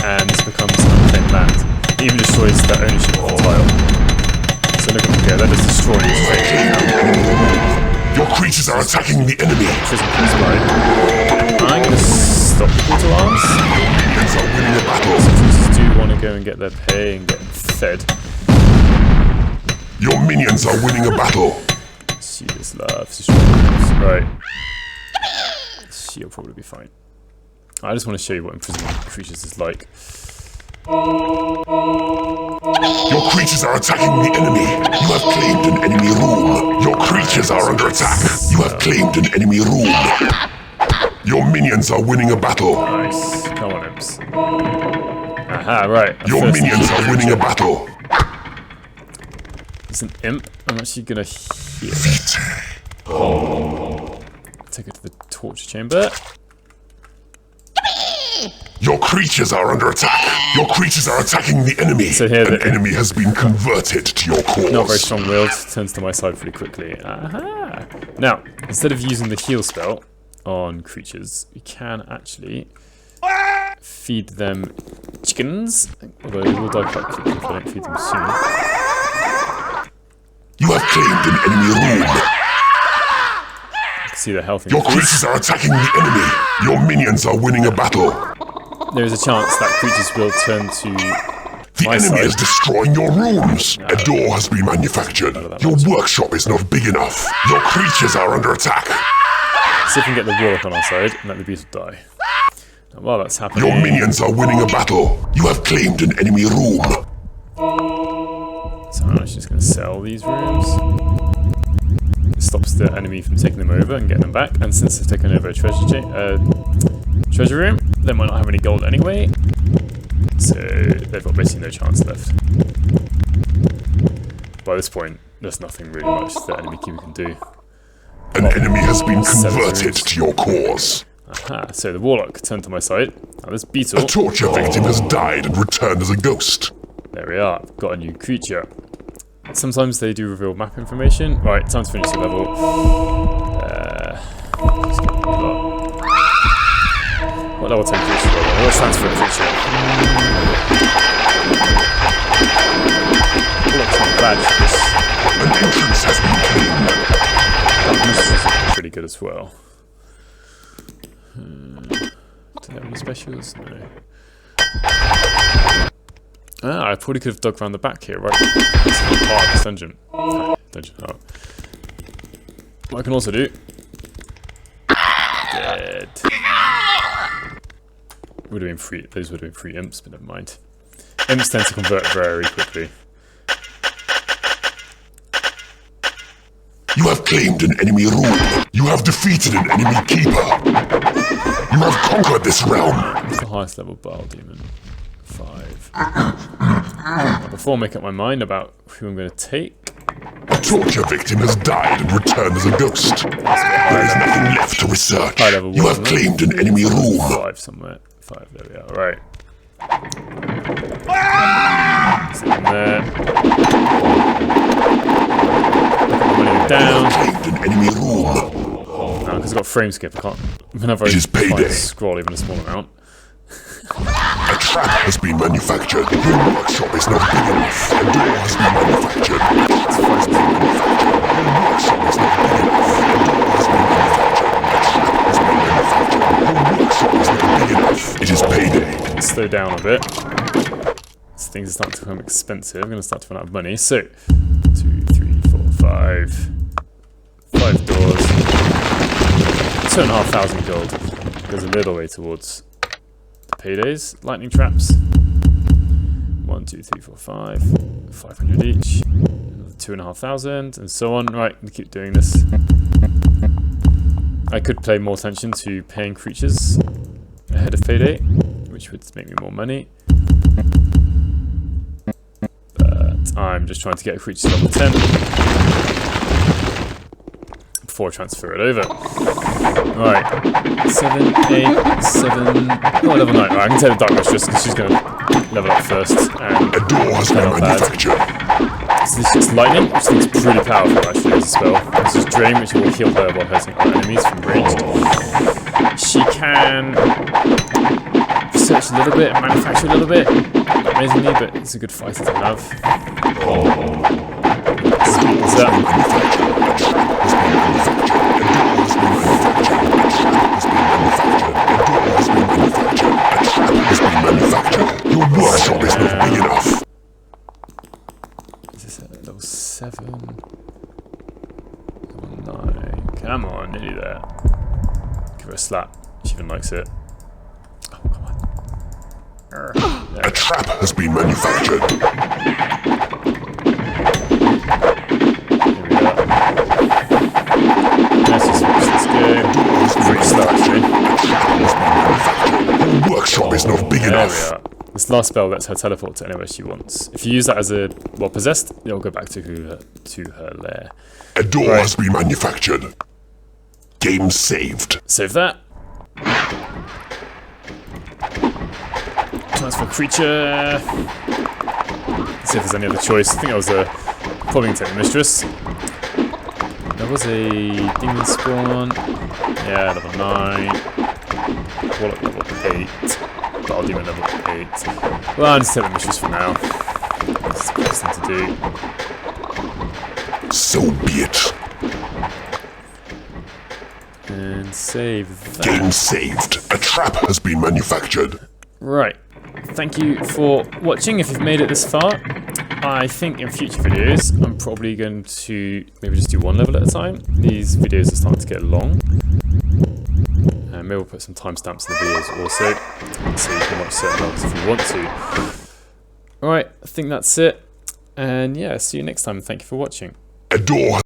And this becomes unclaimed land. It even destroys their ownership of the tile. So look at them here, they're just destroying this thing now. Your creatures are attacking the enemy. Prison close by. I'm going to stop the call to arms. Minions are winning a battle. Creatures do want to go and get their pay and get fed. Your minions are winning a battle. She just loves destroying. Right. She'll probably be fine. I just want to show you what imprisoning creatures is like. Your creatures are attacking the enemy. You have claimed an enemy room. Your creatures are under attack. You have claimed an enemy room. Your minions are winning a battle. Nice. Come on, imps. Aha, right. Your minions are winning a battle. It's an imp. I'm actually gonna heal. Take it to the torture chamber. Your creatures are under attack. Your creatures are attacking the enemy. So here An enemy has been converted to your cause. Not very strong-willed. Turns to my side pretty quickly. Aha! Now, instead of using the heal spell on creatures, we can actually feed them chickens. Although they will die quite quickly if I don't feed them soon. You have claimed an enemy room. You can see their health Your increase. creatures are attacking the enemy. Your minions are winning a battle. There is a chance that creatures will turn to The my enemy side. is destroying your rooms. A door has been manufactured. Your workshop is not big enough. Your creatures are under attack. See if we can get the warlock on our side and let the beetle die. Now, while that's happening, Your minions are winning a battle. You have claimed an enemy room. so I'm actually just going to sell these rooms. It stops the enemy from taking them over and getting them back. And since they've taken over a treasure room, they might not have any gold anyway. So they've got basically no chance left. By this point, there's nothing really much the enemy keeper can do. An enemy has been converted to your cause. Aha, so the warlock turned to my side. Now this A beetle, torture victim has died and returned as a ghost. there we are, got a new creature. Sometimes they do reveal map information. Right, time to finish the level. Just get a lot. What level 10 creature? What stands for a creature? Looks not bad. An entrance has been claimed. This is pretty good as well. Do they have any specials? No. Ah, I probably could have dug around the back here, right? This is part of this dungeon. Dungeon. Oh. What I can also do. Dead. Would have been free. Those would have been free imps, but never mind. Imps tend to convert very quickly. You have claimed an enemy room. You have defeated an enemy keeper. You have conquered this realm. What's the highest level battle demon? 5. Now, before I make up my mind about who I'm going to take, A torture victim has died and returned as a ghost. There is nothing left to research. high level You have one, claimed an enemy room. 5 somewhere. 5, there we are. Right. Sit in there. Running down. Claimed an enemy room. Now, because I've got frame skip, I can't. Whenever I It is try payday. to scroll even a small amount. A trap has been manufactured. Your workshop is not big enough. A door has been manufactured. A trap has been manufactured. Your workshop is not big enough. A door has been manufactured. A trap has been manufactured. Your workshop is not big enough. It is payday. Slow down a bit. These things are starting to become expensive. I'm going to start to run out of money. So, 2, 3, 4, 5. 5 doors. 2,500 gold. Goes a little way towards the paydays. Lightning traps. 1, 2, 3, 4, 5. 500 each. Another 2,500, and so on. Right, we keep doing this. I could pay more attention to paying creatures ahead of payday, which would make me more money. But I'm just trying to get a creature to level 10 before I transfer it over. Right, 7, 8, 7. Oh, level 9. Right, I can take the Dark Mistress because she's going to level up first. And A door has been not bad. manufactured. So this is Lightning, which I think is pretty powerful actually as a spell. This is Drain, which will heal her while hurting other enemies from ranged. She can research a little bit and manufacture a little bit. Not amazingly, but it's a good fighter to have. Speeds up. Your workshop is not big enough. Is this at level 7? Level 9. Come on, nearly there. Give her a slap. She even likes it. Oh, come on. A trap has been manufactured. Here we go. Let's just watch this game. It's pretty slow actually. big There enough. we are. This last spell lets her teleport to anywhere she wants. If you use that as a, well, possessed, it'll go back to her lair. A door Right. has been manufactured. Game saved. Save that. Transfer creature. Let's see if there's any other choice. I think I was probably going to take the mistress. There was a demon spawn. Yeah, level 9. Warlock level 8. Battle demon level 8. Well, I'll just take the mistress for now. That's the best thing to do. So be it. And save that. Game saved. A trap has been manufactured. Right. Thank you for watching if you've made it this far. I think in future videos I'm probably going to maybe just do one level at a time. These videos are starting to get long. And maybe we'll put some timestamps in the videos also, so you can watch certain levels if you want to. Alright, I think that's it. And yeah, see you next time. Thank you for watching. A door